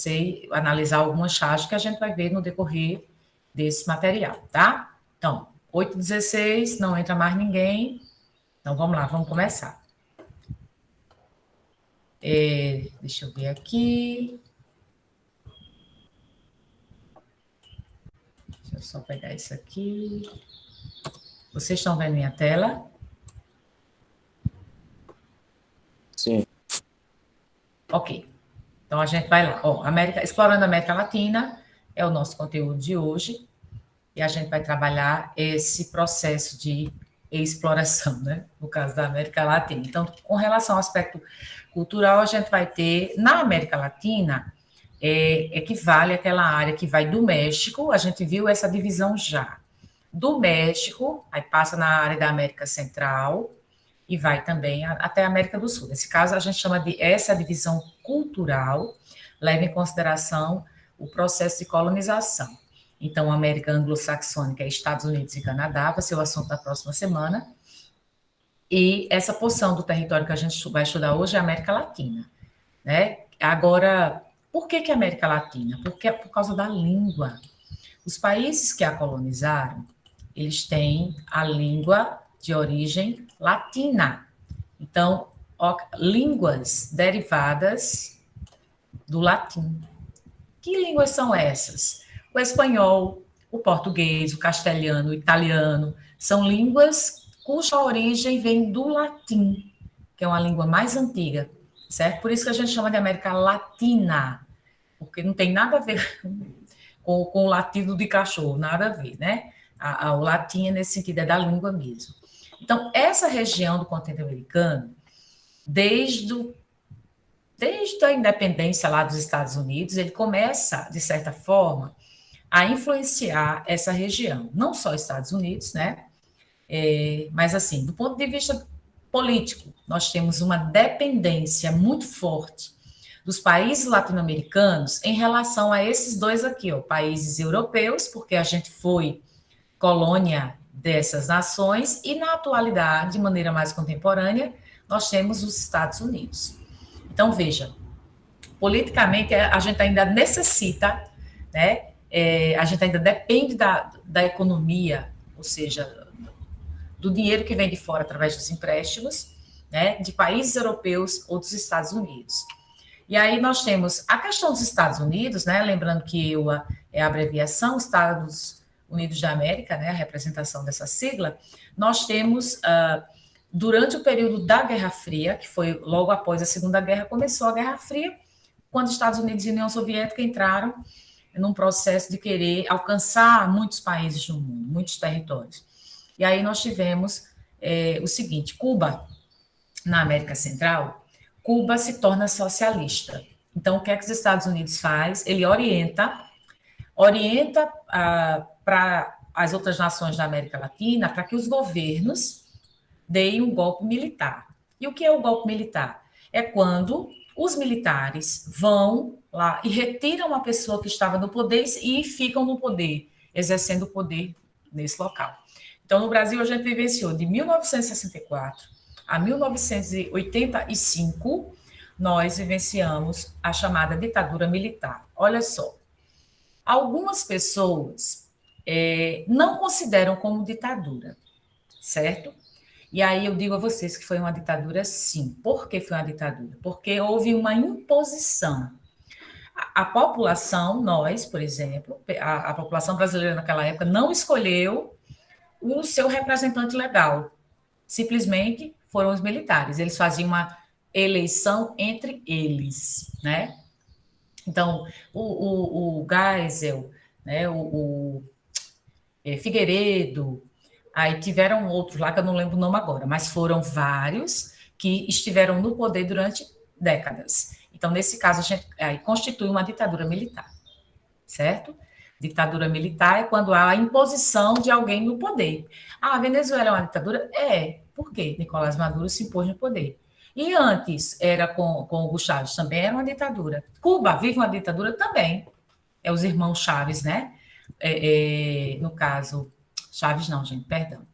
você analisar algumas charges que a gente vai ver no decorrer desse material, tá? Então, 8h16, não entra mais ninguém. Então, vamos lá, vamos começar. Deixa eu ver aqui. Deixa eu só pegar isso aqui. Vocês estão vendo minha tela? Sim. Ok. Então, a gente vai lá. Ó, Explorando a América Latina é o nosso conteúdo de hoje. E a gente vai trabalhar esse processo de exploração, né? No caso da América Latina. Então, com relação ao aspecto cultural, a gente vai ter, na América Latina, equivale àquela área que vai do México, a gente viu essa divisão já. Do México, aí passa na área da América Central e vai também até a América do Sul. Nesse caso, a gente chama de essa divisão cultural, leva em consideração o processo de colonização. Então, a América Anglo-Saxônica é Estados Unidos e Canadá, vai ser o assunto da próxima semana. E essa porção do território que a gente vai estudar hoje é a América Latina, né? Agora, por que a América Latina? Porque é por causa da língua. Os países que a colonizaram, eles têm a língua de origem latina. Então, línguas derivadas do latim. Que línguas são essas? O espanhol, o português, o castelhano, o italiano, são línguas cuja origem vem do latim, que é uma língua mais antiga, certo? Por isso que a gente chama de América Latina, porque não tem nada a ver com o latido de cachorro, nada a ver, né? O latim, nesse sentido, é da língua mesmo. Então, essa região do continente americano, desde a independência lá dos Estados Unidos, ele começa, de certa forma, a influenciar essa região, não só os Estados Unidos, né? Mas, assim, do ponto de vista político, nós temos uma dependência muito forte dos países latino-americanos em relação a esses dois aqui, ó, países europeus, porque a gente foi colônia dessas nações, e na atualidade, de maneira mais contemporânea, nós temos os Estados Unidos. Então, veja, politicamente a gente ainda necessita, né? A gente ainda depende da economia, ou seja, do dinheiro que vem de fora através dos empréstimos, né? De países europeus ou dos Estados Unidos. E aí nós temos a questão dos Estados Unidos, né? Lembrando que EUA é a abreviação, Estados Unidos da América, né? A representação dessa sigla. Nós temos, durante o período da Guerra Fria, que foi logo após a Segunda Guerra, começou a Guerra Fria, quando Estados Unidos e União Soviética entraram num processo de querer alcançar muitos países no mundo, muitos territórios. E aí nós tivemos o seguinte: Cuba, na América Central, Cuba se torna socialista. Então, o que é que os Estados Unidos faz? Ele orienta para as outras nações da América Latina para que os governos deem um golpe militar. E o que é o golpe militar? É quando os militares vão lá e retiram uma pessoa que estava no poder e ficam no poder, exercendo o poder nesse local. Então, no Brasil, a gente vivenciou de 1964 a 1985, nós vivenciamos a chamada ditadura militar. Olha só, algumas pessoas não consideram como ditadura, certo? E aí eu digo a vocês que foi uma ditadura, sim. Por que foi uma ditadura? Porque houve uma imposição. A população, nós, por exemplo, a população brasileira naquela época não escolheu o seu representante legal. Simplesmente foram os militares. Eles faziam uma eleição entre eles, né? Então, o Geisel, né, Figueiredo, aí tiveram outros lá que eu não lembro o nome agora, mas foram vários que estiveram no poder durante décadas. Então, nesse caso, a gente aí constitui uma ditadura militar, certo? Ditadura militar é quando há a imposição de alguém no poder. Ah, a Venezuela é uma ditadura? É. Por quê? Nicolás Maduro se impôs no poder. E antes, era com Hugo Chávez, também era uma ditadura. Cuba vive uma ditadura também. É os irmãos Chaves, né? No caso, Chaves não, gente, perdão.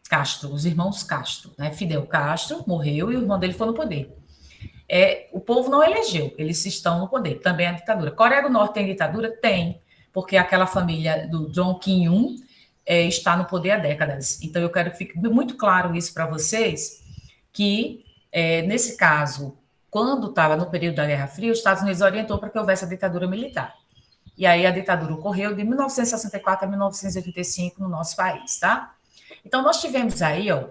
Castro, os irmãos Castro, né? Fidel Castro morreu e o irmão dele foi no poder. o povo não elegeu, eles estão no poder, também é a ditadura. Coreia do Norte tem ditadura? Tem, porque aquela família do Jong Kim-un está no poder há décadas. Então, eu quero que fique muito claro isso para vocês, que, nesse caso, quando estava no período da Guerra Fria, os Estados Unidos orientou para que houvesse a ditadura militar. E aí a ditadura ocorreu de 1964 a 1985 no nosso país, tá? Então, nós tivemos aí, ó,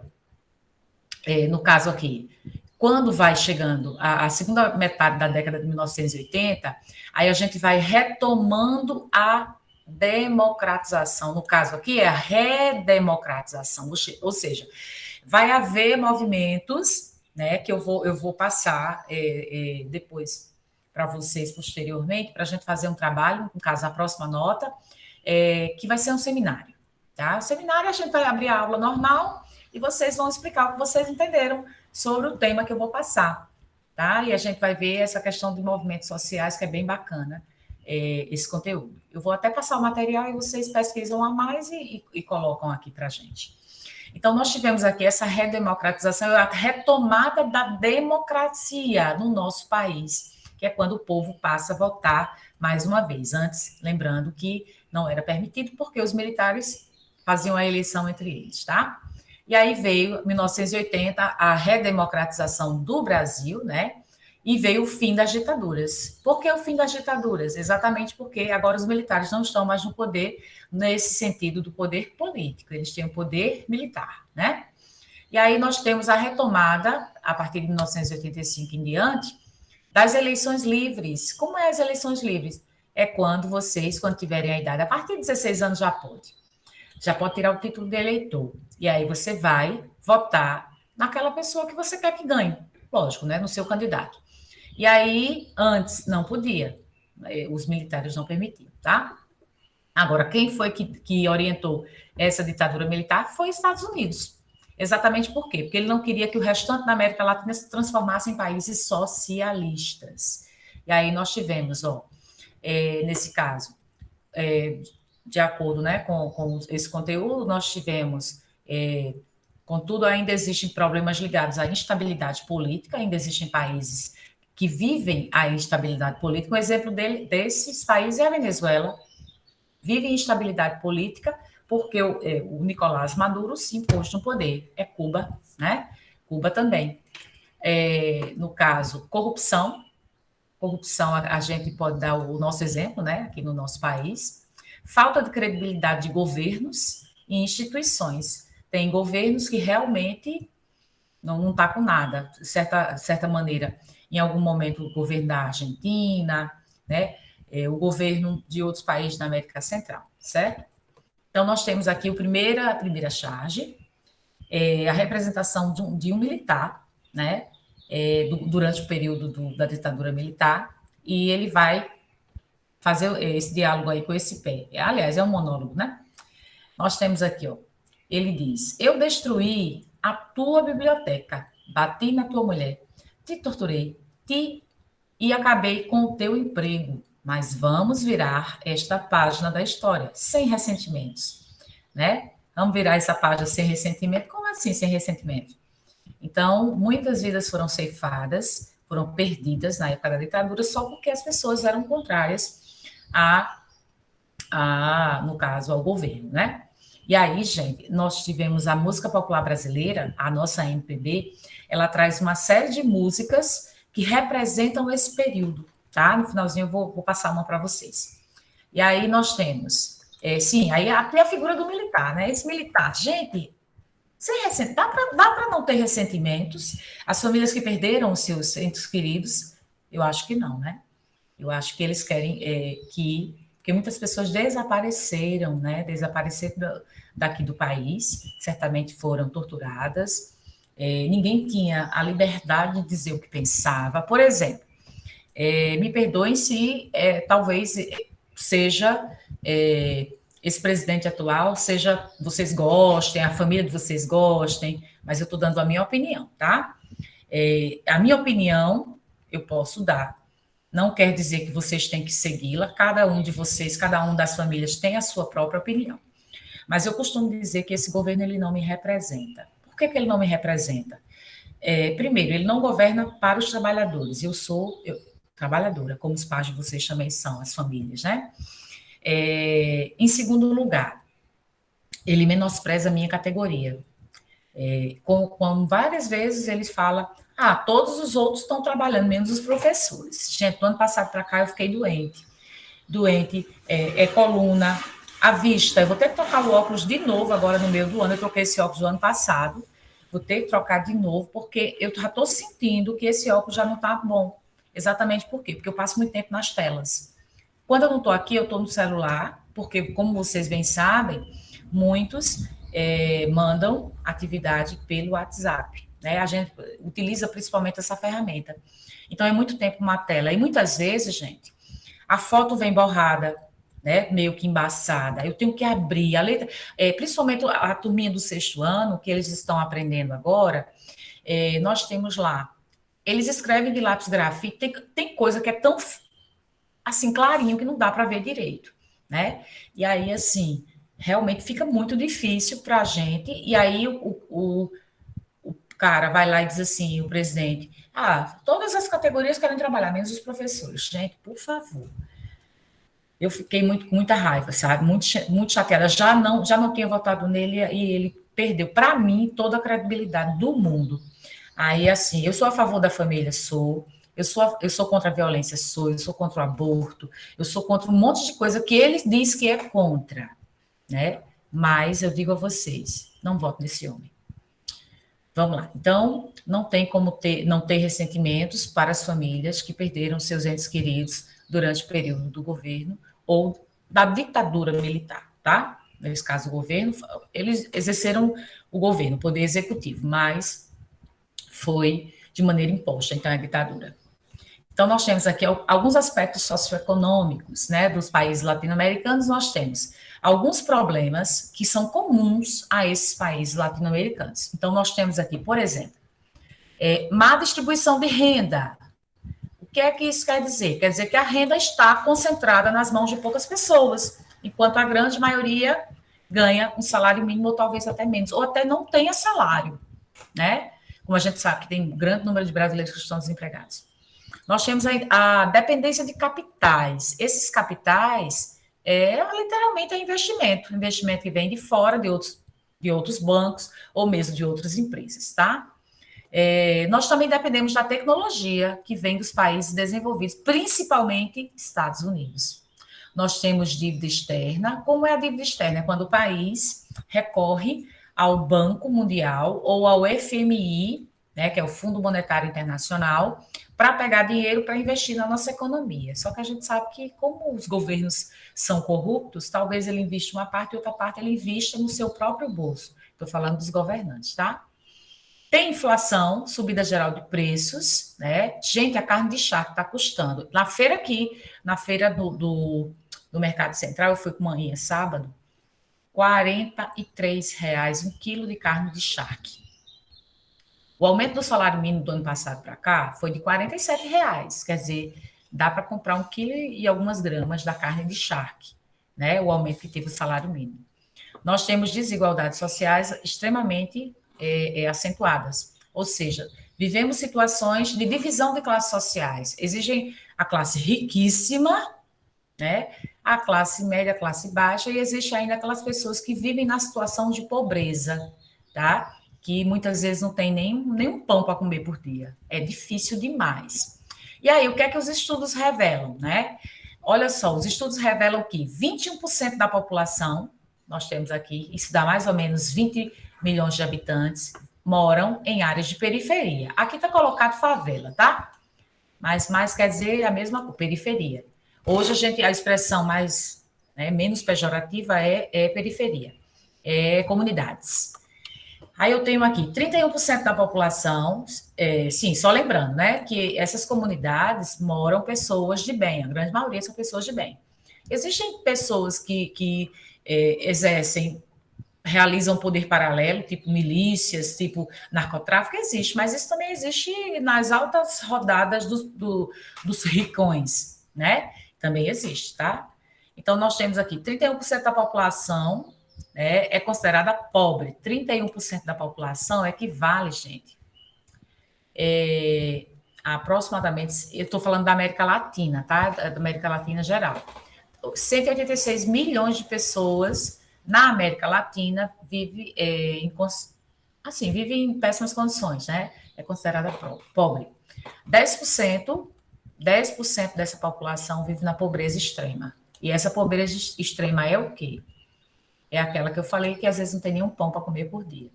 no caso aqui, quando vai chegando a segunda metade da década de 1980, aí a gente vai retomando a democratização. No caso aqui, é a redemocratização, ou seja, vai haver movimentos, né, que eu vou passar depois para vocês posteriormente, para a gente fazer um trabalho, no caso, a próxima nota, que vai ser um seminário. Tá? O seminário a gente vai abrir a aula normal e vocês vão explicar o que vocês entenderam sobre o tema que eu vou passar. Tá? E a gente vai ver essa questão de movimentos sociais, que é bem bacana, esse conteúdo. Eu vou até passar o material e vocês pesquisam a mais e colocam aqui para a gente. Então, nós tivemos aqui essa redemocratização, a retomada da democracia no nosso país, que é quando o povo passa a votar mais uma vez. Antes, lembrando que não era permitido, porque os militares faziam a eleição entre eles, tá? E aí veio, em 1980, a redemocratização do Brasil, né? E veio o fim das ditaduras. Por que o fim das ditaduras? Exatamente porque agora os militares não estão mais no poder, nesse sentido do poder político, eles têm o poder militar, né? E aí nós temos a retomada, a partir de 1985 em diante, das eleições livres. Como é as eleições livres? É quando vocês, quando tiverem a idade, a partir de 16 anos já pode tirar o título de eleitor. E aí você vai votar naquela pessoa que você quer que ganhe, lógico, né? No seu candidato. E aí, antes, não podia. Os militares não permitiam, tá? Agora, quem foi que orientou essa ditadura militar foi os Estados Unidos. Exatamente por quê? Porque ele não queria que o restante da América Latina se transformasse em países socialistas. E aí nós tivemos, nesse caso, de acordo, né, com esse conteúdo, nós tivemos, contudo, ainda existem problemas ligados à instabilidade política, ainda existem países que vivem a instabilidade política. Um exemplo desses países é a Venezuela, vive instabilidade política porque o Nicolás Maduro se impôs no poder. É Cuba, né? Cuba também. No caso, corrupção, a gente pode dar o nosso exemplo, né, aqui no nosso país. Falta de credibilidade de governos e instituições. Tem governos que realmente não está com nada, de certa maneira. Em algum momento, o governo da Argentina, né, o governo de outros países da América Central, certo? Então, nós temos aqui a primeira charge, a representação de um militar, né, durante o período da ditadura militar, e ele vai fazer esse diálogo aí com esse pé. Aliás, é um monólogo, né? Nós temos aqui, ele diz: eu destruí a tua biblioteca, bati na tua mulher, te torturei, e acabei com o teu emprego, mas vamos virar esta página da história, sem ressentimentos, né? Vamos virar essa página sem ressentimento. Como assim sem ressentimento? Então, muitas vidas foram ceifadas, foram perdidas na época da ditadura, só porque as pessoas eram contrárias no caso, ao governo, né? E aí, gente, nós tivemos a música popular brasileira, a nossa MPB, ela traz uma série de músicas que representam esse período, tá? No finalzinho eu vou passar uma para vocês. E aí nós temos, aí até a figura do militar, né? Esse militar, gente, dá para não ter ressentimentos? As famílias que perderam os seus entes queridos, eu acho que não, né? Eu acho que eles querem porque muitas pessoas desapareceram, né? Desapareceram daqui do país, certamente foram torturadas. Ninguém tinha a liberdade de dizer o que pensava. Por exemplo, me perdoem se talvez seja esse presidente atual, seja vocês gostem, a família de vocês gostem, mas eu estou dando a minha opinião, tá? A minha opinião eu posso dar. Não quer dizer que vocês têm que segui-la. Cada um de vocês, cada um das famílias tem a sua própria opinião. Mas eu costumo dizer que esse governo ele não me representa. Por que ele não me representa? Primeiro, ele não governa para os trabalhadores. Trabalhadora, como os pais de vocês também são, as famílias, né? Em segundo lugar, ele menospreza a minha categoria. Com várias vezes ele fala, todos os outros estão trabalhando, menos os professores. Gente, do ano passado para cá eu fiquei doente, coluna, a vista. Eu vou ter que trocar o óculos de novo agora no meio do ano. Eu troquei esse óculos do ano passado. Vou ter que trocar de novo, porque eu já estou sentindo que esse óculos já não está bom. Exatamente por quê? Porque eu passo muito tempo nas telas. Quando eu não estou aqui, eu estou no celular, porque, como vocês bem sabem, muitos mandam atividade pelo WhatsApp. Né? A gente utiliza principalmente essa ferramenta. Então, é muito tempo uma tela. E muitas vezes, gente, a foto vem borrada, né, meio que embaçada. Eu tenho que abrir a letra, principalmente a turminha do sexto ano, que eles estão aprendendo agora, nós temos lá, eles escrevem de lápis grafite, tem coisa que é tão, assim, clarinho, que não dá para ver direito, né? E aí, assim, realmente fica muito difícil para a gente, e aí o cara vai lá e diz assim, o presidente, todas as categorias querem trabalhar, menos os professores. Gente, por favor, eu fiquei com muita raiva, sabe? Muito chateada. Já não tinha votado nele e ele perdeu, para mim, toda a credibilidade do mundo. Aí, assim, eu sou a favor da família, sou. Eu sou contra a violência, sou. Eu sou contra o aborto. Eu sou contra um monte de coisa que ele diz que é contra, né? Mas eu digo a vocês, não voto nesse homem. Vamos lá. Então, não tem como não ter ressentimentos para as famílias que perderam seus entes queridos durante o período do governo ou da ditadura militar, tá? Nesse caso, o governo, eles exerceram o governo, o poder executivo, mas foi de maneira imposta, então é ditadura. Então, nós temos aqui alguns aspectos socioeconômicos, né, dos países latino-americanos, nós temos alguns problemas que são comuns a esses países latino-americanos. Então, nós temos aqui, por exemplo, má distribuição de renda. O que é que isso quer dizer? Quer dizer que a renda está concentrada nas mãos de poucas pessoas, enquanto a grande maioria ganha um salário mínimo ou talvez até menos, ou até não tenha salário, né? Como a gente sabe que tem um grande número de brasileiros que estão desempregados. Nós temos a dependência de capitais. Esses capitais literalmente investimento que vem de fora de outros bancos ou mesmo de outras empresas, tá? Nós também dependemos da tecnologia que vem dos países desenvolvidos, principalmente Estados Unidos. Nós temos dívida externa. Como é a dívida externa? É quando o país recorre ao Banco Mundial ou ao FMI, né, que é o Fundo Monetário Internacional, para pegar dinheiro para investir na nossa economia. Só que a gente sabe que, como os governos são corruptos, talvez ele invista uma parte e outra parte ele invista no seu próprio bolso. Estou falando dos governantes, tá? Tem inflação, subida geral de preços, né? Gente, a carne de charque está custando. Na feira aqui, na feira do Mercado Central, eu fui com manhã sábado, R$ 43 um quilo de carne de charque. O aumento do salário mínimo do ano passado para cá foi de R$ 47, quer dizer, dá para comprar 1 quilo e algumas gramas da carne de charque, né? O aumento que teve o salário mínimo. Nós temos desigualdades sociais extremamente acentuadas, ou seja, vivemos situações de divisão de classes sociais. Existe a classe riquíssima, né? A classe média, a classe baixa, e existe ainda aquelas pessoas que vivem na situação de pobreza, tá? Que muitas vezes não tem nem um pão para comer por dia. É difícil demais. E aí, o que é que os estudos revelam, né? Olha só, os estudos revelam que 21% da população, nós temos aqui, isso dá mais ou menos 20 milhões de habitantes, moram em áreas de periferia. Aqui está colocado favela, tá? Mas quer dizer a mesma coisa, periferia. Hoje a expressão menos pejorativa é periferia, comunidades. Aí eu tenho aqui 31% da população, sim, só lembrando, né, que essas comunidades moram pessoas de bem, a grande maioria são pessoas de bem. Existem pessoas que exercem, realizam poder paralelo, tipo milícias, tipo narcotráfico, existe, mas isso também existe nas altas rodadas dos ricões, né? Também existe, tá? Então, nós temos aqui 31% da população é considerada pobre. 31% da população equivale, gente, é, aproximadamente, eu estou falando da América Latina, tá? Da América Latina geral. 186 milhões de pessoas na América Latina vivem em péssimas condições, né? É considerada pobre. 10%, 10% dessa população vive na pobreza extrema. E essa pobreza extrema é o quê? É aquela que eu falei que às vezes não tem nenhum pão para comer por dia,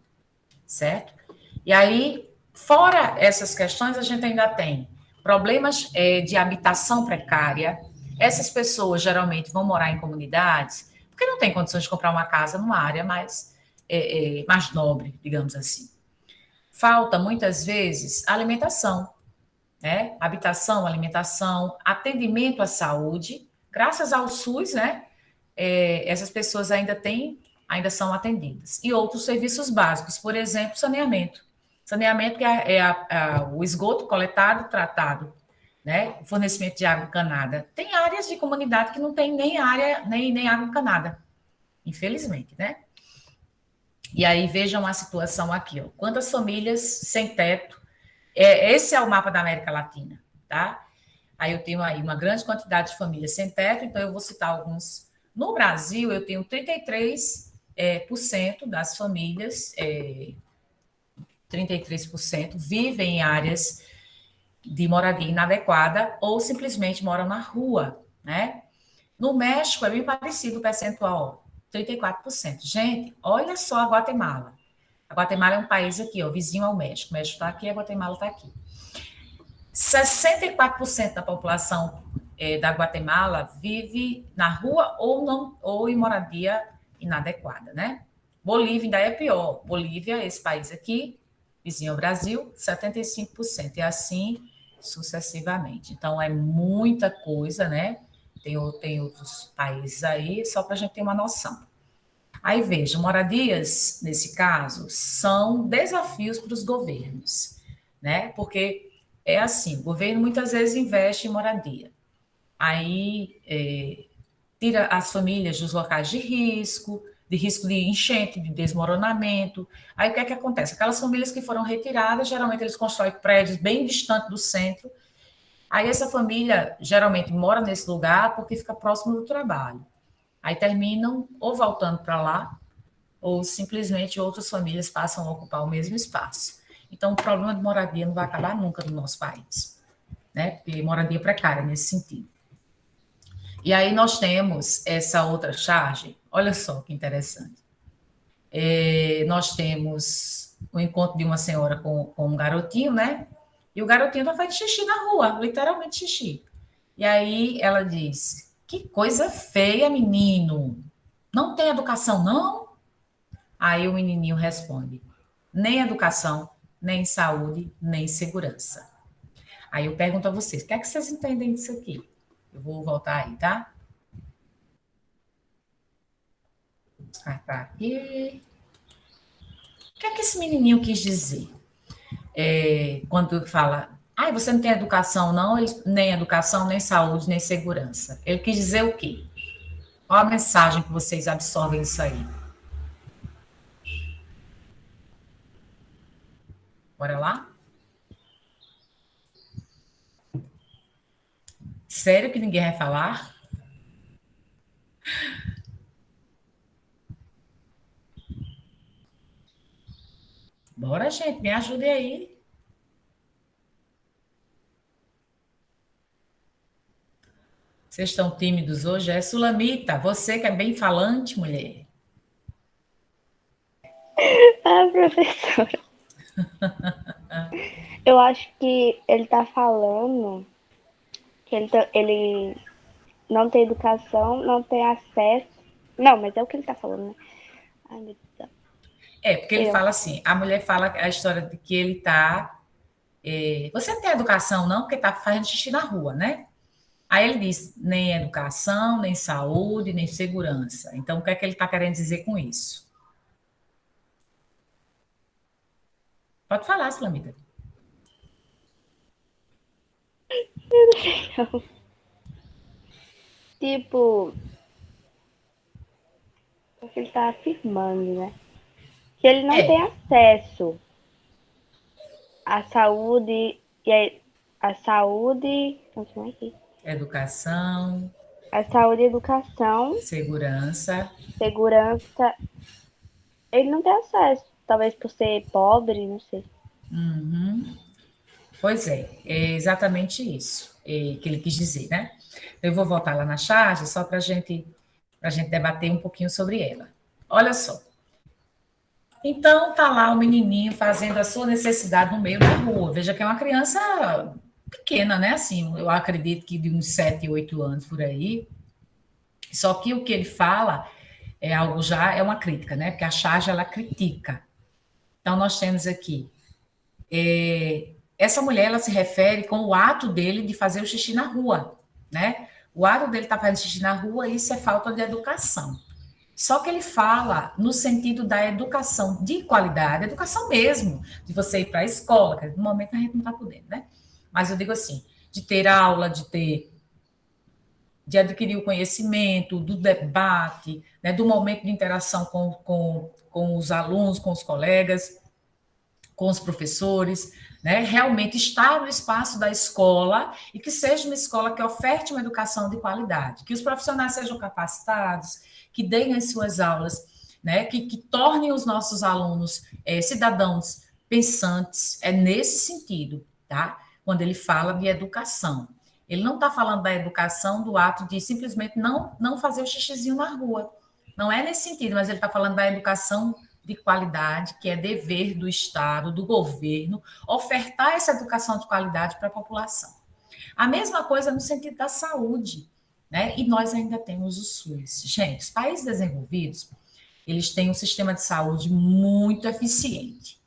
certo? E aí, fora essas questões, a gente ainda tem problemas de habitação precária. Essas pessoas geralmente vão morar em comunidades porque não tem condições de comprar uma casa numa área mais nobre, digamos assim. Falta, muitas vezes, alimentação, né? Habitação, alimentação, atendimento à saúde. Graças ao SUS, né? Essas pessoas ainda são atendidas. E outros serviços básicos, por exemplo, saneamento. Saneamento que o esgoto coletado, tratado, né? O fornecimento de água encanada. Tem áreas de comunidade que não tem nem área, nem água encanada, infelizmente, né? E aí vejam a situação aqui, ó. Quantas famílias sem teto. Esse é o mapa da América Latina, tá? Aí eu tenho aí uma grande quantidade de famílias sem teto, então eu vou citar alguns. No Brasil, eu tenho 33% das famílias, 33% vivem em áreas de moradia inadequada ou simplesmente moram na rua, né? No México é bem parecido o percentual, 34%. Gente, olha só a Guatemala. A Guatemala é um país aqui, ó, vizinho ao México. O México está aqui, a Guatemala está aqui. 64% da população da Guatemala vive na rua ou em moradia inadequada, né? Bolívia ainda é pior. Bolívia, esse país aqui, vizinho ao Brasil, 75%. E assim sucessivamente. Então, é muita coisa, né? Tem outros países aí, só para a gente ter uma noção. Aí veja, moradias, nesse caso, são desafios para os governos, né? Porque é assim, o governo muitas vezes investe em moradia. Aí tira as famílias dos locais de risco de enchente, de desmoronamento. Aí o que é que acontece? Aquelas famílias que foram retiradas, geralmente eles constroem prédios bem distantes do centro. Aí essa família geralmente mora nesse lugar porque fica próximo do trabalho. Aí terminam ou voltando para lá, ou simplesmente outras famílias passam a ocupar o mesmo espaço. Então, o problema de moradia não vai acabar nunca no nosso país, né? Porque moradia é precária nesse sentido. E aí nós temos essa outra charge, olha só que interessante. Nós temos o encontro de uma senhora com um garotinho, né? E o garotinho tá fazendo xixi na rua, literalmente xixi. E aí ela diz: que coisa feia, menino. Não tem educação, não? Aí o menininho responde: nem educação, nem saúde, nem segurança. Aí eu pergunto a vocês: o que é que vocês entendem disso aqui? Eu vou voltar aí, tá? Descartar aqui. O que é que esse menininho quis dizer? Quando fala, você não tem educação, não, nem educação, nem saúde, nem segurança. Ele quis dizer o quê? Qual a mensagem que vocês absorvem disso aí? Bora lá? Sério que ninguém vai falar? Bora, gente, me ajude aí. Vocês estão tímidos hoje? É Sulamita, você que é bem falante, mulher. Ah, professora. Eu acho que ele tá falando que ele não tem educação, não tem acesso. Não, mas é o que ele tá falando, né? Ai, meu Deus. Porque ele fala assim, a mulher fala a história de que ele tá... você não tem educação, não? Porque tá fazendo xixi na rua, né? Aí ele diz, nem educação, nem saúde, nem segurança. Então, o que é que ele está querendo dizer com isso? Pode falar, Sulamita. Tipo, o que ele tá afirmando, né? Que ele não tem acesso. a saúde e a saúde, como é que Educação, a saúde e educação, segurança. segurança, ele não tem acesso, talvez por ser pobre, não sei. Uhum. Pois é exatamente isso que ele quis dizer, né? Eu vou voltar lá na charge só para a gente debater um pouquinho sobre ela. Olha só. Então, tá lá o menininho fazendo a sua necessidade no meio da rua. Veja que é uma criança pequena, né? Assim, eu acredito que de uns 7, 8 anos por aí. Só que o que ele fala é algo já, é uma crítica, né? Porque a charge, ela critica. Então, nós temos aqui essa mulher, ela se refere com o ato dele de fazer o xixi na rua, né? O ato dele estar fazendo xixi na rua, isso é falta de educação. Só que ele fala no sentido da educação de qualidade, educação mesmo, de você ir para a escola, que no momento a gente não está podendo, né? Mas eu digo assim, de ter aula, de adquirir o conhecimento, do debate, né, do momento de interação com os alunos, com os colegas, com os professores, né? Realmente estar no espaço da escola e que seja uma escola que oferte uma educação de qualidade, que os profissionais sejam capacitados, que deem as suas aulas, né? Que tornem os nossos alunos cidadãos pensantes, é nesse sentido, tá? Quando ele fala de educação. Ele não está falando da educação do ato de simplesmente não fazer o xixizinho na rua. Não é nesse sentido, mas ele está falando da educação de qualidade, que é dever do Estado, do governo, ofertar essa educação de qualidade para a população. A mesma coisa no sentido da saúde, né? E nós ainda temos o SUS. Gente, os países desenvolvidos, eles têm um sistema de saúde muito eficiente.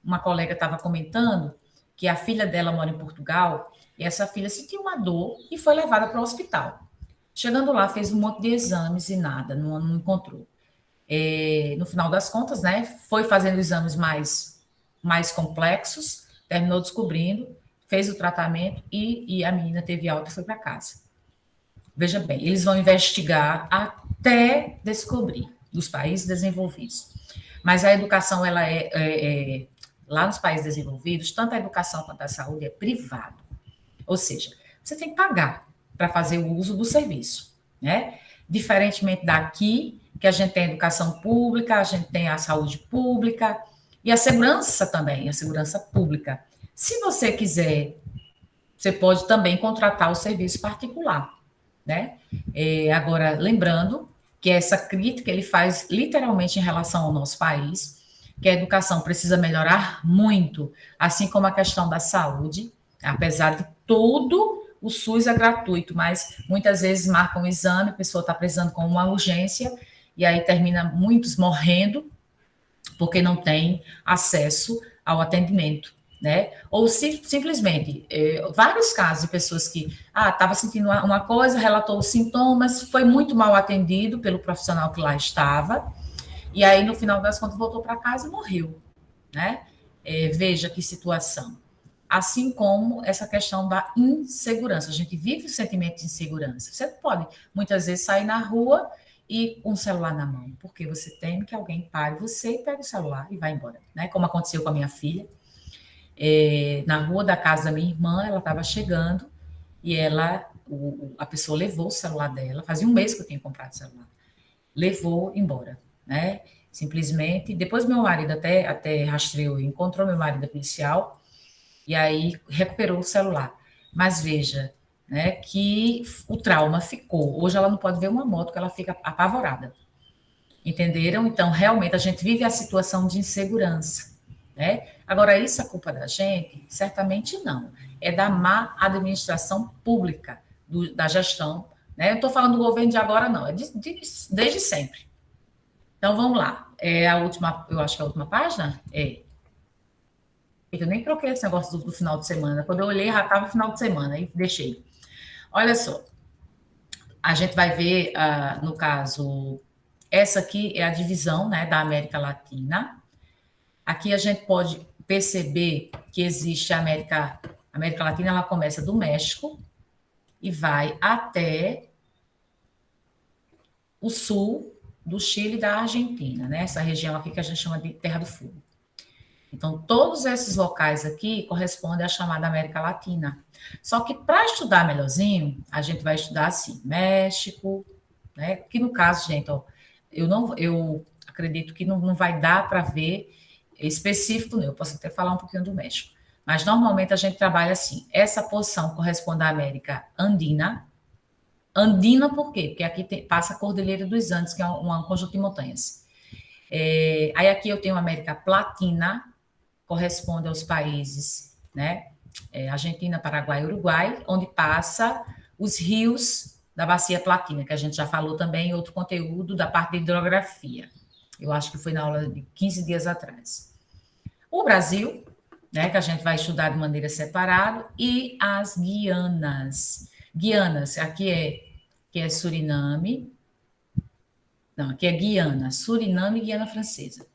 Uma colega estava comentando que a filha dela mora em Portugal e essa filha sentiu uma dor e foi levada para o hospital. Chegando lá, fez um monte de exames e nada, não encontrou. No final das contas, né, foi fazendo exames mais complexos, terminou descobrindo, fez o tratamento e a menina teve alta e foi para casa. Veja bem, eles vão investigar até descobrir dos países desenvolvidos. Mas a educação, ela lá nos países desenvolvidos, tanto a educação quanto a saúde é privado. Ou seja, você tem que pagar para fazer o uso do serviço, né? Diferentemente daqui, que a gente tem a educação pública, a gente tem a saúde pública e a segurança também, a segurança pública. Se você quiser, você pode também contratar o serviço particular, né? Agora, lembrando que essa crítica ele faz literalmente em relação ao nosso país, que a educação precisa melhorar muito, assim como a questão da saúde, apesar de tudo, o SUS é gratuito, mas muitas vezes marcam um exame, a pessoa está precisando com uma urgência, e aí termina muitos morrendo, porque não tem acesso ao atendimento, né? Ou simplesmente, vários casos de pessoas que estava sentindo uma coisa, relatou os sintomas, foi muito mal atendido pelo profissional que lá estava, e aí, no final das contas, voltou para casa e morreu, né? Veja que situação. Assim como essa questão da insegurança. A gente vive o sentimento de insegurança. Você pode, muitas vezes, sair na rua e com o celular na mão, porque você teme que alguém pare você e pegue o celular e vá embora, né? Como aconteceu com a minha filha. Na rua da casa da minha irmã, ela estava chegando e a pessoa levou o celular dela, fazia um mês que eu tinha comprado o celular, levou embora, né? Simplesmente, depois meu marido até rastreou e encontrou meu marido policial, e aí recuperou o celular. Mas veja, né, que o trauma ficou. Hoje ela não pode ver uma moto que ela fica apavorada. Entenderam? Então, realmente, a gente vive a situação de insegurança, né? Agora, isso é culpa da gente? Certamente não. É da má administração pública, da gestão, né? Eu estou falando do governo de agora, não. Desde sempre. Então, vamos lá. A última, eu acho que é a última página? Eu nem troquei esse negócio do final de semana. Quando eu olhei, já estava final de semana, aí deixei. Olha só, a gente vai ver, no caso, essa aqui é a divisão, né, da América Latina. Aqui a gente pode perceber que existe a América Latina, ela começa do México e vai até o sul do Chile e da Argentina, né? Essa região aqui que a gente chama de Terra do Fogo. Então, todos esses locais aqui correspondem à chamada América Latina. Só que para estudar melhorzinho, a gente vai estudar assim, México, né? Que no caso, gente, ó, eu acredito que não vai dar para ver específico, né? Eu posso até falar um pouquinho do México. Mas normalmente a gente trabalha assim. Essa porção corresponde à América Andina. Andina por quê? Porque aqui passa a Cordilheira dos Andes, que é um conjunto de montanhas. Aí aqui eu tenho a América Platina, corresponde aos países, né? Argentina, Paraguai e Uruguai, onde passa os rios da Bacia Platina, que a gente já falou também em outro conteúdo da parte de hidrografia. Eu acho que foi na aula de 15 dias atrás. O Brasil, né, que a gente vai estudar de maneira separada, e as Guianas. Guianas, que é Suriname, não, aqui é Guiana, Suriname e Guiana Francesa.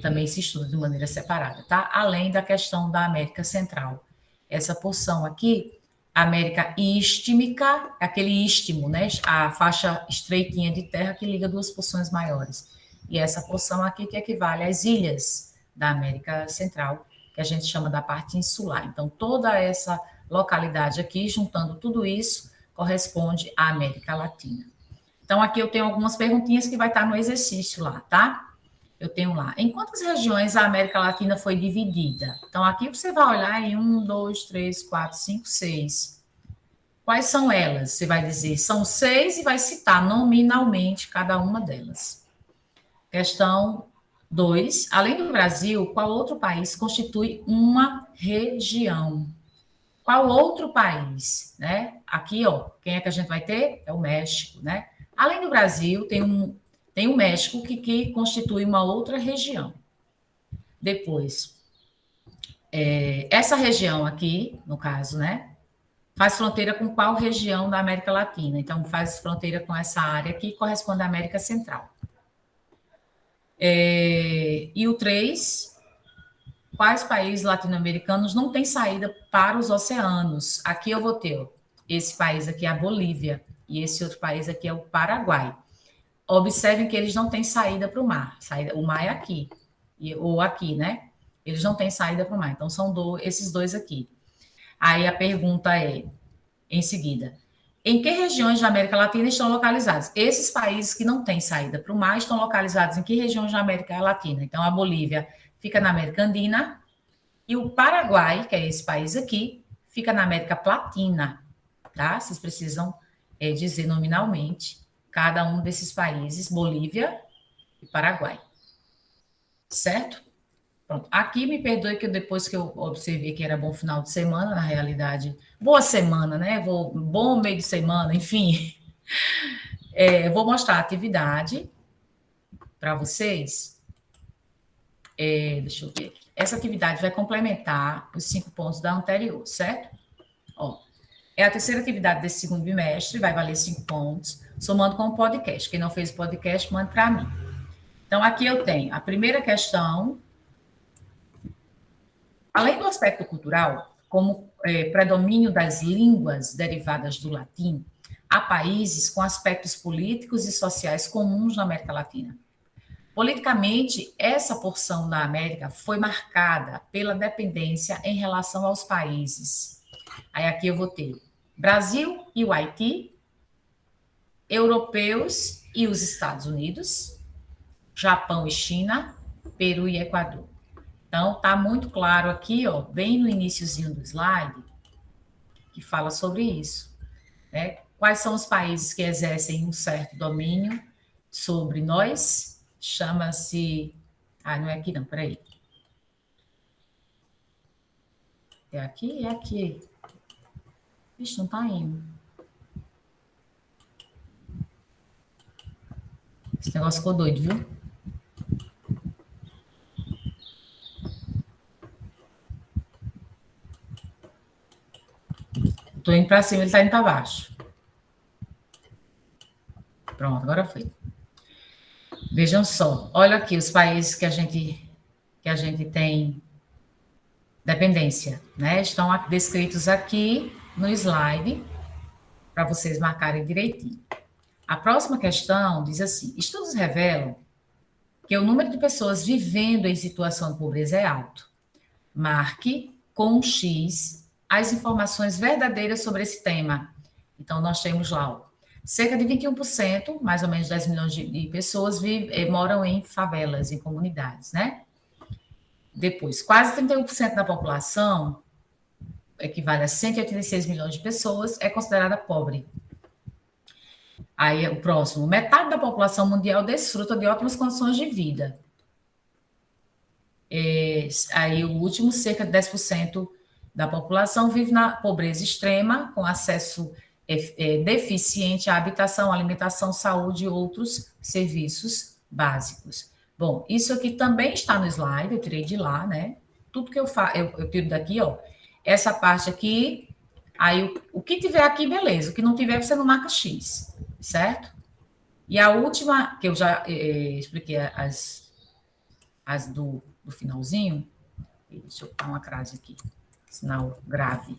Também se estuda de maneira separada, tá? Além da questão da América Central. Essa porção aqui, América Istmica, aquele istmo, né? A faixa estreitinha de terra que liga duas porções maiores. E essa porção aqui que equivale às ilhas da América Central, que a gente chama da parte insular. Então, toda essa localidade aqui, juntando tudo isso, corresponde à América Latina. Então, aqui eu tenho algumas perguntinhas que vai estar no exercício lá, tá? Eu tenho lá. Em quantas regiões a América Latina foi dividida? Então, aqui você vai olhar em 1, 2, 3, 4, 5, 6. Quais são elas? Você vai dizer, são 6 e vai citar nominalmente cada uma delas. Questão 2. Além do Brasil, qual outro país constitui uma região? Qual outro país, né? Aqui, ó, quem é que a gente vai ter? É o México, né? Além do Brasil, tem o México que constitui uma outra região. Depois, essa região aqui, no caso, né? Faz fronteira com qual região da América Latina? Então, faz fronteira com essa área que corresponde à América Central. E o 3, quais países latino-americanos não têm saída para os oceanos? Aqui eu vou ter, esse país aqui é a Bolívia, e esse outro país aqui é o Paraguai. Observem que eles não têm saída para o mar. O mar é aqui, ou aqui, né? Eles não têm saída para o mar. Então, são esses dois aqui. Aí a pergunta é, em seguida, em que regiões da América Latina estão localizados? Esses países que não têm saída para o mar estão localizados em que regiões da América Latina? Então, a Bolívia fica na América Andina e o Paraguai, que é esse país aqui, fica na América Platina, tá? Vocês precisam dizer nominalmente cada um desses países, Bolívia e Paraguai. Certo? Pronto. Aqui, me perdoe que depois que eu observei que era bom final de semana, na realidade, boa semana, né? Bom meio de semana, enfim. Vou mostrar a atividade para vocês. Deixa eu ver aqui. Essa atividade vai complementar os 5 pontos da anterior, certo? Ó, é a terceira atividade desse segundo bimestre, vai valer 5 pontos, somando com o podcast. Quem não fez o podcast, manda para mim. Então, aqui eu tenho a primeira questão. Além do aspecto cultural, como predomínio das línguas derivadas do latim, há países com aspectos políticos e sociais comuns na América Latina. Politicamente, essa porção da América foi marcada pela dependência em relação aos países. Aí aqui eu vou ter Brasil e o Haiti, europeus e os Estados Unidos, Japão e China, Peru e Equador. Então, tá muito claro aqui, ó, bem no iniciozinho do slide, que fala sobre isso, né? Quais são os países que exercem um certo domínio sobre nós? Chama-se... não é aqui não, peraí. É aqui? É aqui. Vixe, não tá indo. Esse negócio ficou doido, viu? Estou indo para cima, ele está indo para baixo. Pronto, agora foi. Vejam só, olha aqui os países que a gente tem dependência, né? Estão descritos aqui no slide, para vocês marcarem direitinho. A próxima questão diz assim: estudos revelam que o número de pessoas vivendo em situação de pobreza é alto. Marque com um X as informações verdadeiras sobre esse tema. Então, nós temos lá, ó, cerca de 21%, mais ou menos 10 milhões de pessoas, moram em favelas, em comunidades, né? Depois, quase 31% da população, equivale a 186 milhões de pessoas, é considerada pobre. Aí, o próximo, metade da população mundial desfruta de ótimas condições de vida. Aí, o último, cerca de 10% da população vive na pobreza extrema, com acesso deficiente à habitação, alimentação, saúde e outros serviços básicos. Bom, isso aqui também está no slide, eu tirei de lá, né? Tudo que eu tiro daqui, ó. Essa parte aqui, aí o que tiver aqui, beleza. O que não tiver, você não marca X, certo? E a última, que eu já expliquei as do finalzinho, deixa eu dar uma crase aqui, sinal grave.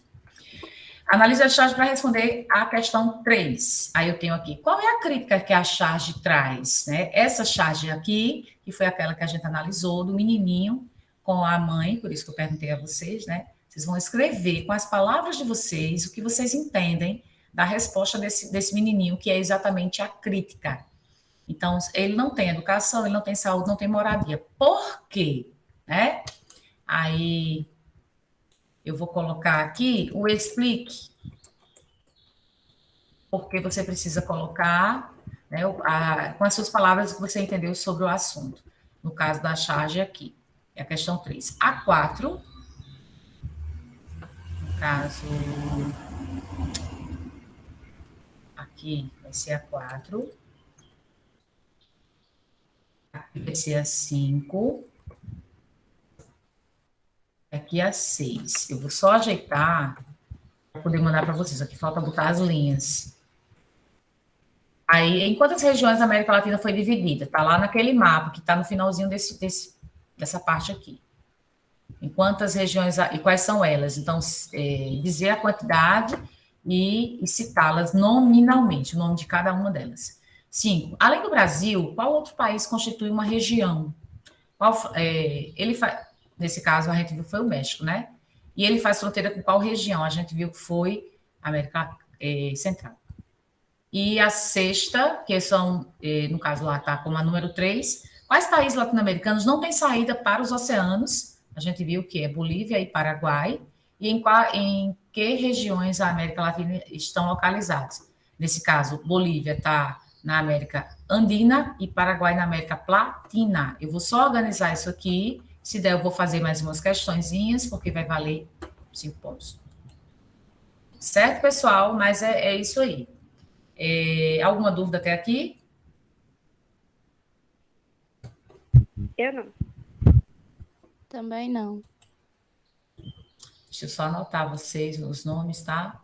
Analise a charge para responder a questão 3. Aí eu tenho aqui, qual é a crítica que a charge traz? Né? Essa charge aqui, que foi aquela que a gente analisou, do menininho com a mãe, por isso que eu perguntei a vocês, né? Vocês vão escrever com as palavras de vocês o que vocês entendem da resposta desse menininho, que é exatamente a crítica. Então, ele não tem educação, ele não tem saúde, não tem moradia. Por quê? Né? Aí, eu vou colocar aqui o explique, porque você precisa colocar, né, com as suas palavras o que você entendeu sobre o assunto. No caso da charge aqui, é a questão 3. A 4, no caso, aqui vai ser a 4, aqui vai ser a 5, aqui a 6. Eu vou só ajeitar para poder mandar para vocês. Aqui falta botar as linhas. Aí, em quantas regiões da América Latina foi dividida? Está lá naquele mapa que está no finalzinho dessa parte aqui. Em quantas regiões e quais são elas? Então, dizer a quantidade e citá-las nominalmente, o nome de cada uma delas. 5. Além do Brasil, qual outro país constitui uma região? Nesse caso, a gente viu que foi o México, né? E ele faz fronteira com qual região? A gente viu que foi a América Central. E a 6ª, que são, no caso lá está como a número 3, quais países latino-americanos não têm saída para os oceanos? A gente viu que é Bolívia e Paraguai. E em que regiões a América Latina estão localizadas? Nesse caso, Bolívia está na América Andina e Paraguai na América Platina. Eu vou só organizar isso aqui. Se der, eu vou fazer mais umas questõezinhas, porque vai valer 5 pontos. Certo, pessoal? Mas é isso aí. Alguma dúvida até aqui? Eu não. Também não. Deixa eu só anotar vocês, os nomes, tá?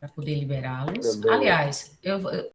Para poder liberá-los. Também. Aliás, eu